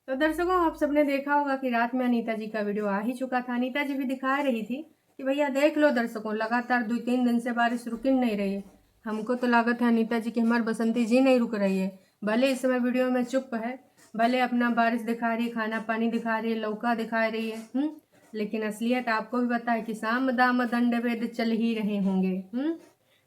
तो दर्शकों, आप सबने देखा होगा कि रात में अनीता जी का वीडियो आ ही चुका था। अनीता जी भी दिखा रही थी कि भैया देख लो दर्शकों, लगातार 2-3 दिन से बारिश रुक ही नहीं रही है। हमको तो लागत है अनीता जी की हमारी बसंती जी नहीं रुक रही है। भले इस समय वीडियो में चुप है, भले अपना बारिश दिखा रही है, खाना पानी दिखा रही है, लौका दिखा रही है, लेकिन असलियत आपको भी पता है कि साम दाम दंड भेद चल ही रहे होंगे।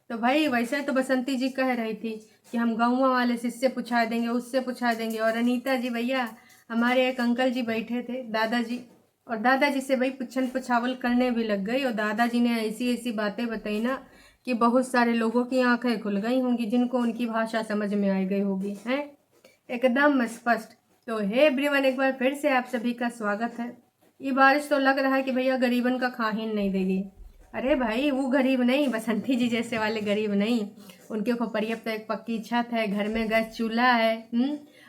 तो भाई वैसे तो बसंती जी कह रही थी कि हम गाँव वाले से इससे पूछा देंगे, उससे पूछा देंगे, और अनीता जी भैया हमारे एक अंकल जी बैठे थे, दादाजी, और दादाजी से भाई पुछन पुछावल करने भी लग गई, और दादाजी ने ऐसी ऐसी बातें बताई ना कि बहुत सारे लोगों की आंखें खुल गई होंगी, जिनको उनकी भाषा समझ में आ गई होगी, हैं एकदम स्पष्ट। तो हे एवरीवन, एक बार फिर से आप सभी का स्वागत है। ये बारिश तो लग रहा है कि भैया गरीबन का खाहिन नहीं देगी। अरे भाई वो गरीब नहीं, बसंती जी जैसे वाले गरीब नहीं, उनके ऊपर पर्याप्त एक पक्की छत है, घर में गैस चूल्हा है।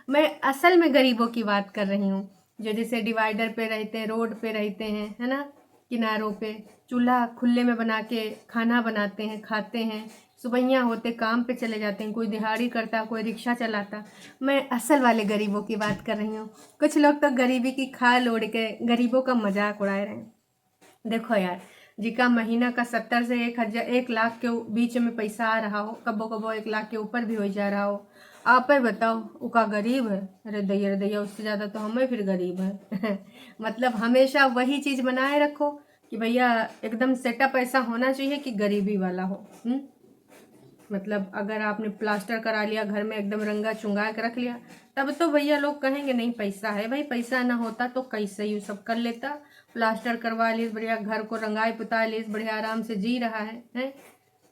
मैं असल में गरीबों की बात कर रही हूँ, जो जैसे डिवाइडर पे रहते हैं, रोड पे रहते हैं, है ना, किनारों पे चूल्हा खुले में बना के खाना बनाते हैं, खाते हैं, सुबहिया होते काम पे चले जाते हैं, कोई दिहाड़ी करता, कोई रिक्शा चलाता। मैं असल वाले गरीबों की बात कर रही हूँ। कुछ लोग तो गरीबी की खाल ओढ़ के गरीबों का मजाक उड़ा रहे हैं। देखो यार, जिका महीना का 70 से 1 लाख के बीच में पैसा आ रहा हो, कबो कबो 1 लाख के ऊपर भी हो जा रहा हो, आप ही बताओ उका गरीब है? अरे दैया उससे ज़्यादा तो हमें फिर गरीब है। मतलब हमेशा वही चीज़ बनाए रखो कि भैया एकदम सेटअप ऐसा होना चाहिए कि गरीबी वाला हो। मतलब अगर आपने प्लास्टर करा लिया घर में, एकदम रंगा चुंगा के रख लिया, तब तो भैया लोग कहेंगे नहीं पैसा है। भाई पैसा ना होता तो कैसे यू सब कर लेता? प्लास्टर करवा ली, बढ़िया घर को रंगाई पुता ली, बढ़िया आराम से जी रहा है?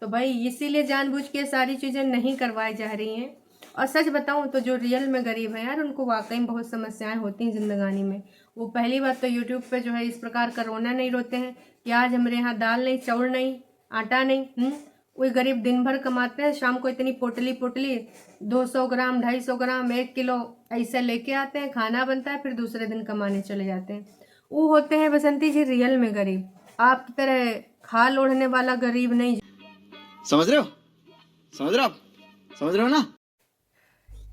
तो भाई इसीलिए जानबूझ के सारी चीज़ें नहीं करवाई जा रही हैं। और सच बताऊं तो जो रियल में गरीब है यार, उनको वाकई में बहुत समस्याएं होती हैं जिंदगानी में। वो पहली बात तो यूट्यूब पे जो है इस प्रकार का रोना नहीं रोते हैं कि आज हमारे यहाँ दाल नहीं, चावल नहीं, आटा नहीं। वही गरीब दिन भर कमाते हैं, शाम को इतनी पोटली पोटली 200 ग्राम, 250 ग्राम, 1 किलो ऐसे लेके आते हैं, खाना बनता है, फिर दूसरे दिन कमाने चले जाते हैं। वो होते हैं बसंती जी रियल में गरीब, आपकी तरह खाल ओढ़ने वाला गरीब नहीं। समझ रहे हो? समझ रहे हो आप? समझ रहे हो ना?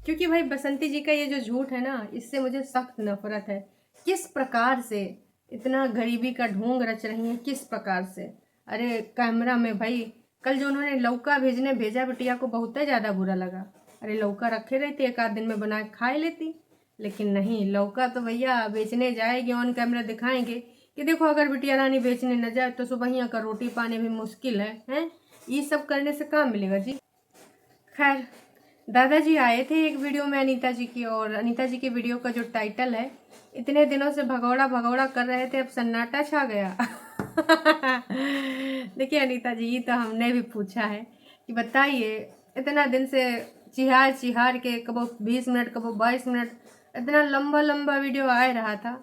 क्योंकि भाई बसंती जी का ये जो झूठ है ना, इससे मुझे सख्त नफरत है। किस प्रकार से इतना गरीबी का ढोंग रच रही हैं, किस प्रकार से? अरे कैमरा में भाई कल जो उन्होंने लौका भेजने भेजा, बिटिया को बहुत ही ज़्यादा बुरा लगा। अरे लौका रखे रहते, 1 आध दिन में बना के खा लेती, लेकिन नहीं, लौका तो भैया बेचने जाएगी, ऑन कैमरा दिखाएंगे कि देखो अगर बिटिया रानी बेचने न जाए तो सुबह का रोटी पानी भी मुश्किल है? ये सब करने से काम मिलेगा जी? खैर, दादाजी आए थे एक वीडियो में अनीता जी की, और अनीता जी की वीडियो का जो टाइटल है, इतने दिनों से भगौड़ा भगौड़ा कर रहे थे, अब सन्नाटा छा गया। देखिए अनीता जी, ये तो हमने भी पूछा है कि बताइए, इतना दिन से चिहार चिहार के कबो 20 मिनट, कबो 22 मिनट, इतना लंबा लंबा वीडियो आ रहा था।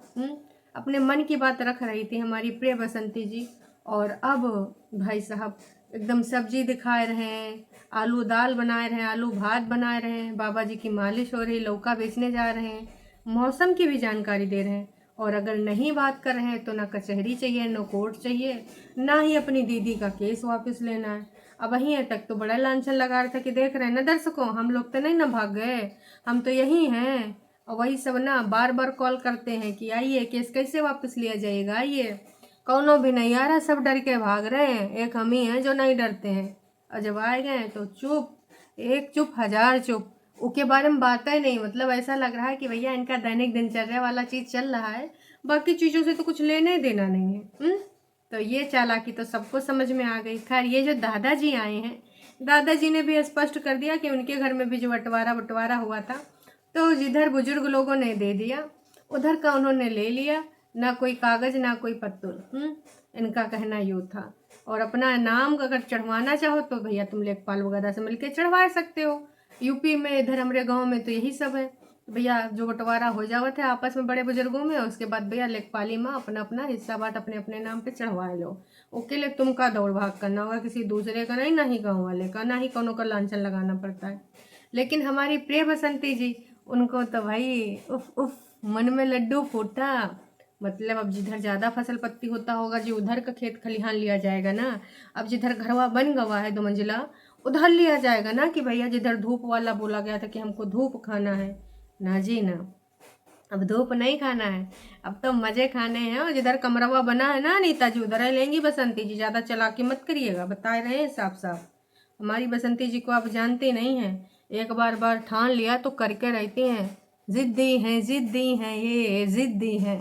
अपने मन की बात रख रही थी हमारी प्रिय बसंती जी, और अब भाई साहब एकदम सब्जी दिखा रहे हैं, आलू दाल बनाए रहे हैं, आलू भात बनाए रहे हैं, बाबा जी की मालिश हो रही, लौका बेचने जा रहे हैं, मौसम की भी जानकारी दे रहे हैं। और अगर नहीं बात कर रहे हैं तो ना कचहरी चाहिए, ना कोर्ट चाहिए, ना ही अपनी दीदी का केस वापस लेना है। अब वहीं तक तो बड़ा लांछन लगा रहा था कि देख रहे हैं ना दर्शकों, हम लोग तो नहीं ना भाग गए, हम तो यही हैं। और वही सब ना बार बार कॉल करते हैं कि आइए केस कैसे वापस लिया जाएगा, आइए। कौनों भी नहीं आ रहा, सब डर के भाग रहे हैं, एक हम ही हैं जो नहीं डरते हैं। और जब आए गए तो चुप, एक चुप हजार चुप, उसके बारे में बात ही नहीं। मतलब ऐसा लग रहा है कि भैया इनका दैनिक दिनचर्या वाला चीज़ चल रहा है, बाकी चीज़ों से तो कुछ लेने देना नहीं है। तो ये चालाकी तो सबको समझ में आ गई। खैर, ये जो दादाजी आए हैं, दादाजी ने भी स्पष्ट कर दिया कि उनके घर में भी जो बंटवारा हुआ था, तो जिधर बुजुर्ग लोगों ने दे दिया उधर का उन्होंने ले लिया, ना कोई कागज ना कोई पत्तुल। इनका कहना यूँ था। और अपना नाम अगर चढ़वाना चाहो तो भैया तुम लेखपाल वगैरह से मिलके चढ़वा सकते हो। यूपी में इधर हमारे गांव में तो यही सब है, भैया जो बंटवारा हो जावत है आपस में बड़े बुजुर्गों में, उसके बाद भैया लेखपाली में अपना अपना हिस्सा बात अपने अपने नाम पे चढ़वा लो। उसके लिए तुम का दौड़ भाग करना होगा, किसी दूसरे का नहीं, ना ही गाँव वाले का, ना ही कोनो का लांछन लगाना पड़ता है। लेकिन हमारी प्रिय बसंती जी, उनको तो भाई उफ उफ, मन में लड्डू फूटा। मतलब अब जिधर ज़्यादा फसल पत्ती होता होगा जी, उधर का खेत खलिहान लिया जाएगा ना। अब जिधर घरवा बन गवा है 2 मंजिला, उधर लिया जाएगा ना कि भैया जिधर धूप वाला बोला गया था कि हमको धूप खाना है, ना जी ना। अब धूप नहीं खाना है, अब तो मज़े खाने हैं। और जिधर कमरवा बना है ना अनीता जी, उधर ही लेंगी बसंती जी। ज़्यादा चालाकी मत करिएगा, बता रहे हैं साफ साफ। हमारी बसंती जी को आप जानते नहीं हैं, एक बार ठान लिया तो करके रहती हैं। ज़िद्दी हैं, ज़िद्दी हैं, ये ज़िद्दी हैं।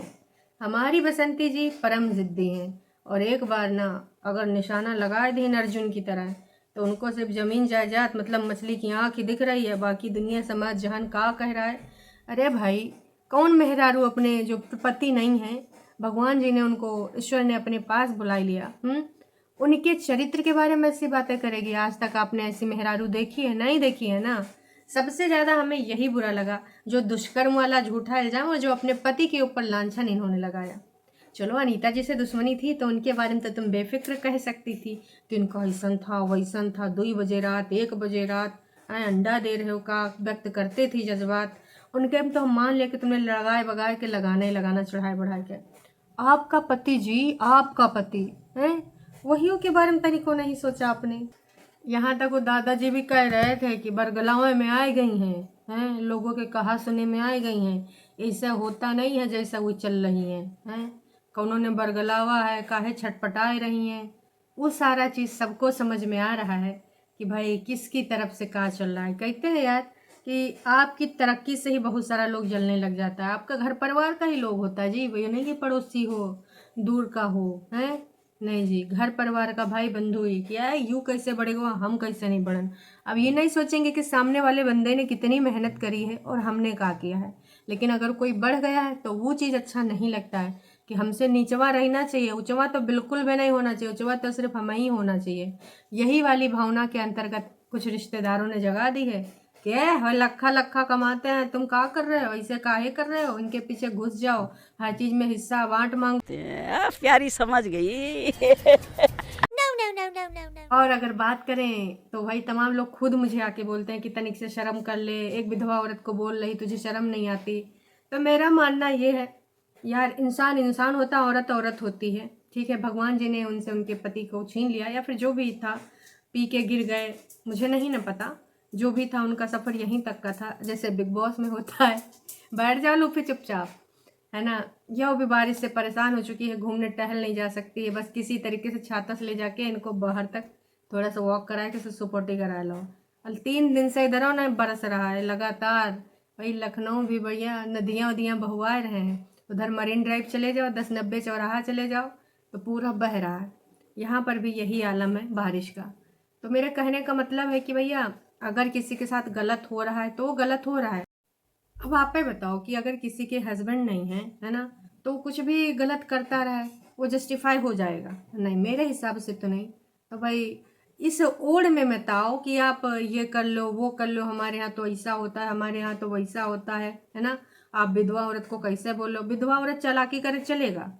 हमारी बसंती जी परम ज़िद्दी हैं। और एक बार ना अगर निशाना लगा दी अर्जुन की तरह, तो उनको सिर्फ ज़मीन जायदाद मतलब मछली की आँख ही दिख रही है, बाकी दुनिया समाज जहान का कह रहा है। अरे भाई, कौन मेहरारू अपने जो पति नहीं है, भगवान जी ने उनको, ईश्वर ने अपने पास बुला लिया, उनके चरित्र के बारे में ऐसी बातें करेगी? आज तक आपने ऐसी मेहरारू देखी है? नहीं देखी है ना। सबसे ज़्यादा हमें यही बुरा लगा जो दुष्कर्म वाला झूठा इल्ज़ाम और जो अपने पति के ऊपर लांछन इन्होंने लगाया। चलो अनीता जी से दुश्मनी थी तो उनके बारे में तो तुम बेफिक्र कह सकती थी कि इनका ऐसन था वैसन था, 2 बजे रात 1 बजे रात अंडा दे रहे हो का व्यक्त करते थी जज्बात। उनके में तो हम मान लिया कि तुमने लगाए बगाए के लगाना ही लगाना, चढ़ाए बढ़ाए के। आपका पति जी, आपका पति हैं, वहियों के बारे में तनिको नहीं सोचा आपने। यहाँ तक वो दादाजी भी कह रहे थे कि बरगलावे में आई गई हैं, लोगों के कहा सुने में आई गई हैं। ऐसा होता नहीं है जैसा वो चल रही हैं। कौनों ने बरगलावा है, काहे छटपटाए रही हैं। वो सारा चीज़ सबको समझ में आ रहा है कि भाई किसकी तरफ से कहाँ चल रहा है। कहते हैं यार कि आपकी तरक्की से ही बहुत सारा लोग जलने लग जाता है। आपका घर परिवार का ही लोग होता है जी, वही नहीं कि पड़ोसी हो, दूर का हो, हैं। नहीं जी, घर परिवार का भाई बंधु ही क्या है। यूँ कैसे बढ़ेगा, हम कैसे नहीं बढ़न। अब ये नहीं सोचेंगे कि सामने वाले बंदे ने कितनी मेहनत करी है और हमने क्या किया है। लेकिन अगर कोई बढ़ गया है तो वो चीज़ अच्छा नहीं लगता है कि हमसे नीचवा रहना चाहिए। ऊंचवा तो बिल्कुल भी नहीं होना चाहिए, ऊंचवा तो सिर्फ हम ही होना चाहिए। यही वाली भावना के अंतर्गत कुछ रिश्तेदारों ने जगा दी है कि लखा लखा कमाते हैं, तुम क्या कर रहे हो, ऐसे काहे कर रहे हो, इनके पीछे घुस जाओ, हर चीज़ में हिस्सा बांट मांग। प्यारी समझ गई। और अगर बात करें तो भाई तमाम लोग खुद मुझे आके बोलते हैं कि तनिक से शर्म कर ले, एक विधवा औरत को बोल रही तुझे शर्म नहीं आती। तो मेरा मानना ये है यार, इंसान इंसान होता, औरत औरत होती है। ठीक है, भगवान जी ने उनसे उनके पति को छीन लिया या फिर जो भी था, पी के गिर गए, मुझे नहीं ना पता। जो भी था उनका सफ़र यहीं तक का था, जैसे बिग बॉस में होता है, बैठ जाओ लूफी चुपचाप, है ना। यह भी बारिश से परेशान हो चुकी है, घूमने टहल नहीं जा सकती है, बस किसी तरीके से छाता से ले जाके इनको बाहर तक थोड़ा सा वॉक करा के सुपोटी करा लो। और 3 दिन से इधर ना बरस रहा है लगातार। भाई लखनऊ भी भैया नदियाँ वदियाँ बहुआ रहे हैं। उधर मरीन ड्राइव चले जाओ, 1090 चौराहा चले जाओ तो पूरा बह रहा है। यहाँ पर भी यही आलम है बारिश का। तो मेरे कहने का मतलब है कि भैया अगर किसी के साथ गलत हो रहा है तो वो गलत हो रहा है। अब आप ही बताओ कि अगर किसी के हस्बैंड नहीं है, है ना, तो कुछ भी गलत करता रहे वो जस्टिफाई हो जाएगा? नहीं, मेरे हिसाब से तो नहीं। तो भाई इस ओढ़ में मत आओ कि आप ये कर लो वो कर लो, हमारे यहाँ तो ऐसा होता है, हमारे यहाँ तो वैसा होता है ना। आप विधवा औरत को कैसे बोलो? विधवा औरत चालाकी करे चलेगा?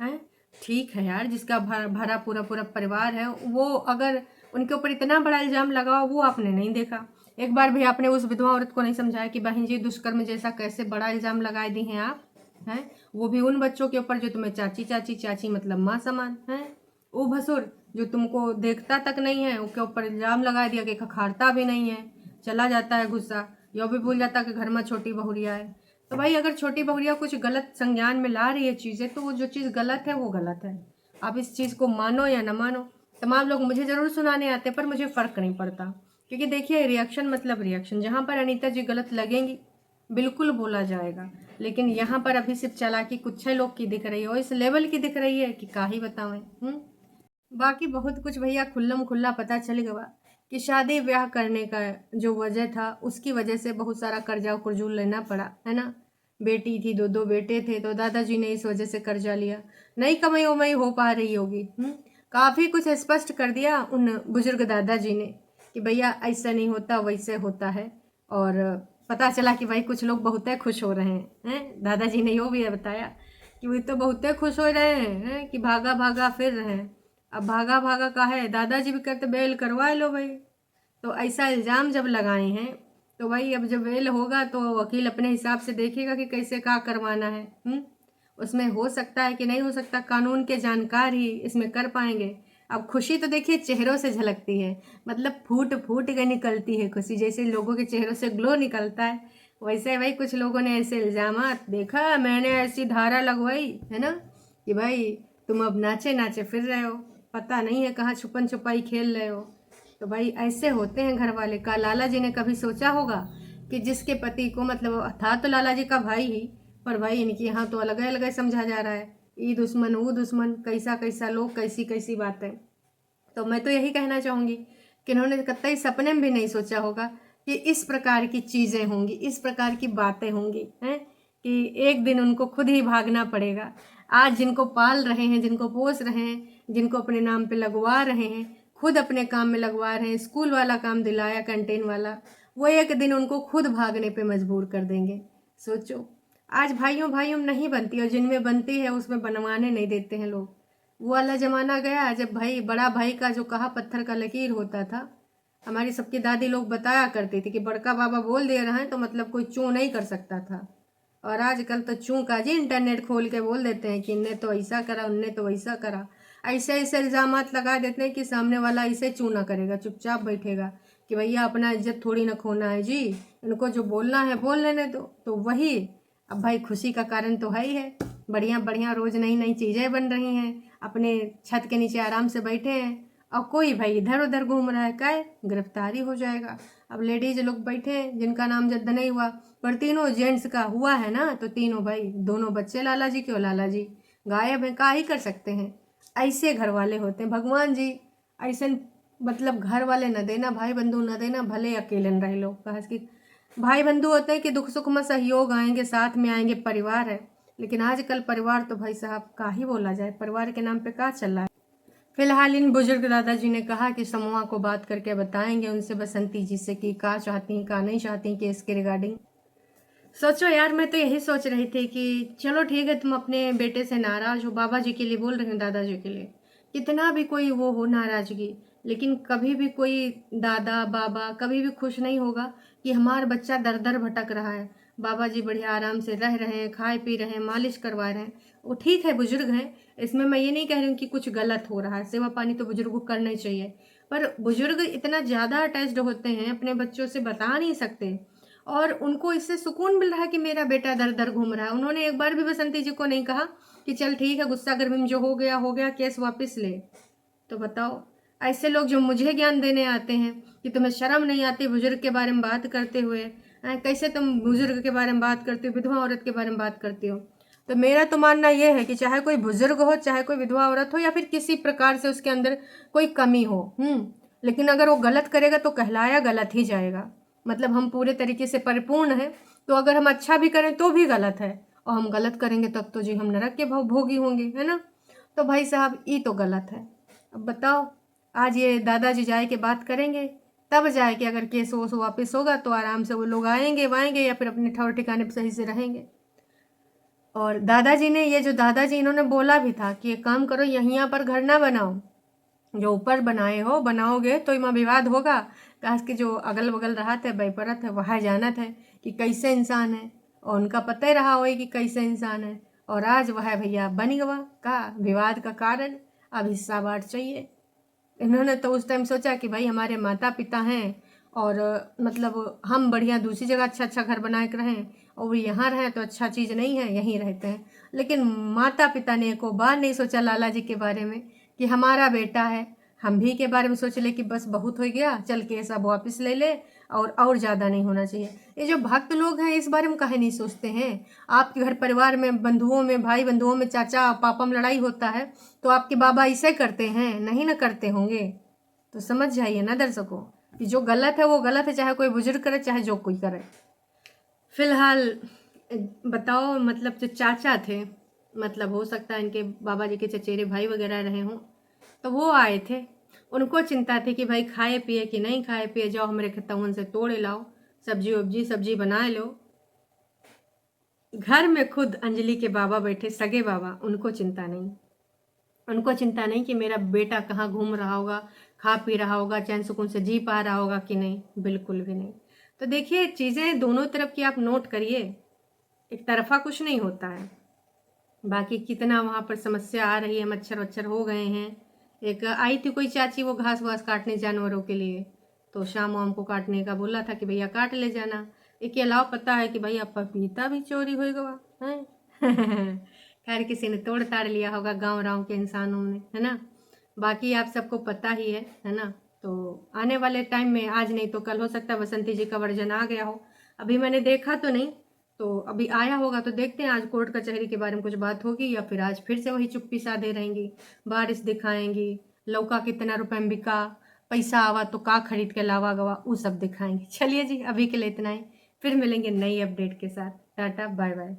हैं, ठीक है यार, जिसका भरा पूरा पूरा परिवार है, वो अगर उनके ऊपर इतना बड़ा इल्ज़ाम लगाओ, वो आपने नहीं देखा। एक बार भी आपने उस विधवा औरत को नहीं समझाया कि बहन जी दुष्कर्म जैसा कैसे बड़ा इल्ज़ाम लगाए दी हैं आप, हैं, वो भी उन बच्चों के ऊपर जो तुम्हें चाची चाची चाची मतलब माँ समान हैं। वो भसुर जो तुमको देखता तक नहीं है, उसके ऊपर इल्ज़ाम लगा दिया कि खखाड़ता भी नहीं है, चला जाता है गुस्सा, यो भी भूल जाता कि घर में छोटी बहुरिया है। तो भाई अगर छोटी बहुरिया कुछ गलत संज्ञान में ला रही है चीज़ें, तो वो जो चीज़ गलत है वो गलत है। आप इस चीज़ को मानो या न मानो। तमाम लोग मुझे ज़रूर सुनाने आते पर मुझे फ़र्क नहीं पड़ता, क्योंकि देखिए रिएक्शन मतलब रिएक्शन। जहाँ पर अनीता जी गलत लगेंगी बिल्कुल बोला जाएगा, लेकिन यहाँ पर अभी सिर्फ चालाकी कुछ लोग की दिख रही है और इस लेवल की दिख रही है कि का ही बतावें। बाकी बहुत कुछ भैया खुल्लम खुल्ला पता चल गया कि शादी ब्याह करने का जो वजह था उसकी वजह से बहुत सारा कर्जा कुर्जूल लेना पड़ा, है ना। बेटी थी, 2 बेटे थे, तो दादाजी ने इस वजह से कर्जा लिया। नहीं कमाई उमाई हो पा रही होगी। काफ़ी कुछ स्पष्ट कर दिया उन बुजुर्ग दादाजी ने कि भैया ऐसा नहीं होता वैसे होता है। और पता चला कि भाई कुछ लोग बहुत खुश हो रहे हैं। दादाजी ने यो भी बताया कि वे तो बहुत खुश हो रहे हैं कि भागा भागा फिर रहे हैं। अब भागा भागा का है, दादाजी भी कहते बेल करवा लो भाई। तो ऐसा इल्ज़ाम जब लगाए हैं तो भाई अब जब बेल होगा तो वकील अपने हिसाब से देखेगा कि कैसे क्या करवाना है। उसमें हो सकता है कि नहीं हो सकता, कानून के जानकार ही इसमें कर पाएंगे। अब खुशी तो देखिए चेहरों से झलकती है, मतलब फूट फूट के निकलती है खुशी, जैसे लोगों के चेहरों से ग्लो निकलता है वैसे भाई कुछ लोगों ने ऐसे इल्जामात देखा, मैंने ऐसी धारा लगवाई है ना कि भाई तुम अब नाचे नाचे फिर रहे हो, पता नहीं है कहाँ छुपन छुपाई खेल रहे हो। तो भाई ऐसे होते हैं घर वाले। का लाला जी ने कभी सोचा होगा कि जिसके पति को, मतलब था तो लाला जी का भाई ही, पर भाई इनके यहाँ तो अलग अलग समझा जा रहा है, ई दुश्मन वो दुश्मन, कैसा कैसा लोग, कैसी कैसी बातें। तो मैं तो यही कहना चाहूँगी कि इन्होंने कतई सपने में भी नहीं सोचा होगा कि इस प्रकार की चीज़ें होंगी, इस प्रकार की बातें होंगी, हैं कि एक दिन उनको खुद ही भागना पड़ेगा। आज जिनको पाल रहे हैं, जिनको पोस रहे हैं, जिनको अपने नाम पे लगवा रहे हैं, खुद अपने काम में लगवा रहे हैं, स्कूल वाला काम दिलाया, कैंटीन वाला, वो एक दिन उनको खुद भागने पे मजबूर कर देंगे। सोचो, आज भाइयों भाइयों में नहीं बनती, और जिनमें बनती है उसमें बनवाने नहीं देते हैं लोग। वो वाला ज़माना गया जब भाई बड़ा भाई का जो कहा पत्थर का लकीर होता था। हमारी सबकी दादी लोग बताया करती थी कि बड़का बाबा बोल दे रहे हैं तो मतलब कोई चूँ नहीं कर सकता था। और आजकल तो चूँ का जी इंटरनेट खोल के बोल देते हैं कि इनने तो ऐसा करा, उनने तो वैसा करा। ऐसे ऐसे इल्ज़ामात लगा देते हैं कि सामने वाला इसे चूँ ना करेगा, चुपचाप बैठेगा कि भैया अपना इज्जत थोड़ी ना खोना है जी, इनको जो बोलना है बोल लेने दो। तो वही अब भाई खुशी का कारण तो है ही है, बढ़िया बढ़िया रोज़ नई नई चीज़ें बन रही हैं, अपने छत के नीचे आराम से बैठे हैं, और कोई भाई इधर उधर घूम रहा है, क्या है, गिरफ्तारी हो जाएगा। अब लेडीज लोग बैठे हैं जिनका नाम जद्द नहीं हुआ, पर तीनों जेंट्स का हुआ है ना, तो तीनों भाई, दोनों बच्चे लाला जी के, और लाला जी गायब हैं, क्या ही कर सकते हैं। ऐसे घर वाले होते हैं भगवान जी, ऐसे मतलब घर वाले न देना, भाई बंधु न देना, भले अकेले न रहे लोग। कहा कि भाई बंधु होते हैं कि दुख सुख में सहयोग आएंगे, साथ में आएंगे, परिवार है। लेकिन आजकल परिवार तो भाई साहब का ही बोला जाए, परिवार के नाम पे क्या चल रहा है। फिलहाल इन बुजुर्ग दादाजी ने कहा कि समूह को बात करके बताएंगे उनसे बसंती जी से कि क्या चाहती हैं क्या नहीं चाहती कि इसके रिगार्डिंग। सोचो यार, मैं तो यही सोच रही थी कि चलो ठीक है, तुम अपने बेटे से नाराज हो, बाबा जी के लिए बोल रहे हो, दादाजी के लिए, कितना भी कोई वो हो नाराजगी, लेकिन कभी भी कोई दादा बाबा कभी भी खुश नहीं होगा कि हमारा बच्चा दर दर भटक रहा है। बाबा जी बढ़िया आराम से रह रहे हैं, खाए पी रहे हैं, मालिश करवा रहे हैं, वो ठीक है, बुजुर्ग हैं, इसमें मैं ये नहीं कह रही हूँ कि कुछ गलत हो रहा है, सेवा पानी तो बुजुर्ग को करना ही चाहिए। पर बुजुर्ग इतना ज़्यादा अटैच्ड होते हैं अपने बच्चों से, बता नहीं सकते, और उनको इससे सुकून मिल रहा है कि मेरा बेटा दर दर घूम रहा है। उन्होंने एक बार भी बसंती जी को नहीं कहा कि चल ठीक है, गुस्सा गर्मी में जो हो गया केस वापस ले। तो बताओ, ऐसे लोग जो मुझे ज्ञान देने आते हैं कि तुम्हें शर्म नहीं आती बुजुर्ग के बारे में बात करते हुए, कैसे तुम बुजुर्ग के बारे में बात करते हो, विधवा औरत के बारे में बात करते हो। तो मेरा तो मानना ये है कि चाहे कोई बुजुर्ग हो, चाहे कोई विधवा औरत हो, या फिर किसी प्रकार से उसके अंदर कोई कमी हो, लेकिन अगर वो गलत करेगा तो कहलाया गलत ही जाएगा। मतलब हम पूरे तरीके से परिपूर्ण हैं, तो अगर हम अच्छा भी करें तो भी गलत है, और हम गलत करेंगे तब तो जी हम नरक के भोगी होंगे, है ना। तो भाई साहब ये तो गलत है। अब बताओ, आज ये दादाजी जाए के बात करेंगे, तब जाए कि अगर केस वोस वापस होगा तो आराम से वो लोग आएंगे वाएंगे, या फिर अपने ठौर ठिकाने पर सही से रहेंगे। और दादाजी ने, ये जो दादाजी इन्होंने बोला भी था कि एक काम करो, यहाँ पर घर ना बनाओ, जो ऊपर बनाए हो बनाओगे तो इमा विवाद होगा, काश कि जो अगल बगल रहा थे बैपरत है वहाँ जाना था कि कैसे इंसान है, और उनका पता ही रहा हो कि कैसे इंसान है, और आज वह भैया बन गवा का विवाद का कारण। अब हिस्सा बांट चाहिए। इन्होंने तो उस टाइम सोचा कि भाई हमारे माता पिता हैं, और मतलब हम बढ़िया दूसरी जगह अच्छा अच्छा घर बना के रहें, और वो यहाँ रहें तो अच्छा चीज़ नहीं है, यहीं रहते हैं। लेकिन माता पिता ने एको बार नहीं सोचा लाला जी के बारे में कि हमारा बेटा है, हम भी के बारे में सोच ले कि बस बहुत हो गया, चल के सब वापस ले ले, और ज़्यादा नहीं होना चाहिए। ये जो भक्त लोग हैं इस बारे में काहे नहीं सोचते हैं। आपके घर परिवार में, बंधुओं में, भाई बंधुओं में, चाचा पापा में लड़ाई होता है तो आपके बाबा इसे करते हैं, नहीं ना करते होंगे। तो समझ जाइए ना दर्शकों कि जो गलत है वो गलत है, चाहे कोई बुजुर्ग करे चाहे जो कोई करे। फिलहाल बताओ, मतलब जो चाचा थे, मतलब हो सकता है इनके बाबा जी के चचेरे भाई वगैरह रहे हों, तो वो आए थे। उनको चिंता थी कि भाई खाए पिए कि नहीं खाए पिए, जाओ हमारे खतौन से तोड़े लाओ, सब्जी बनाए लो। घर में खुद अंजलि के बाबा बैठे, सगे बाबा, उनको चिंता नहीं। उनको चिंता नहीं कि मेरा बेटा कहाँ घूम रहा होगा, खा पी रहा होगा, चैन सुकून से जी पा रहा होगा कि नहीं, बिल्कुल भी नहीं। तो देखिए, चीज़ें दोनों तरफ की आप नोट करिए, एक तरफा कुछ नहीं होता है। बाकी कितना वहाँ पर समस्या आ रही है, मच्छर वच्छर हो गए हैं। एक आई थी कोई चाची, वो घास वास काटने जानवरों के लिए, तो शाम वाम को काटने का बोला था कि भैया काट ले जाना। एक अलावा पता है कि भाई अब पपीता भी चोरी हो गवा है। खैर किसी ने तोड़ ताड़ लिया होगा गांव राव के इंसानों ने, है ना। बाकी आप सबको पता ही है ना। तो आने वाले टाइम में, आज नहीं तो कल हो सकता है बसंती जी का वर्जन आ गया हो। अभी मैंने देखा तो नहीं, तो अभी आया होगा तो देखते हैं आज कोर्ट कचहरी के बारे में कुछ बात होगी या फिर आज फिर से वही चुप्पी साधे रहेंगी, बारिश दिखाएंगी, लौका कितना रुपए में बिका, पैसा आवा तो का खरीद के लावा गवा, वो सब दिखाएंगे। चलिए जी, अभी के लिए इतना ही, फिर मिलेंगे नई अपडेट के साथ। Tata bye bye.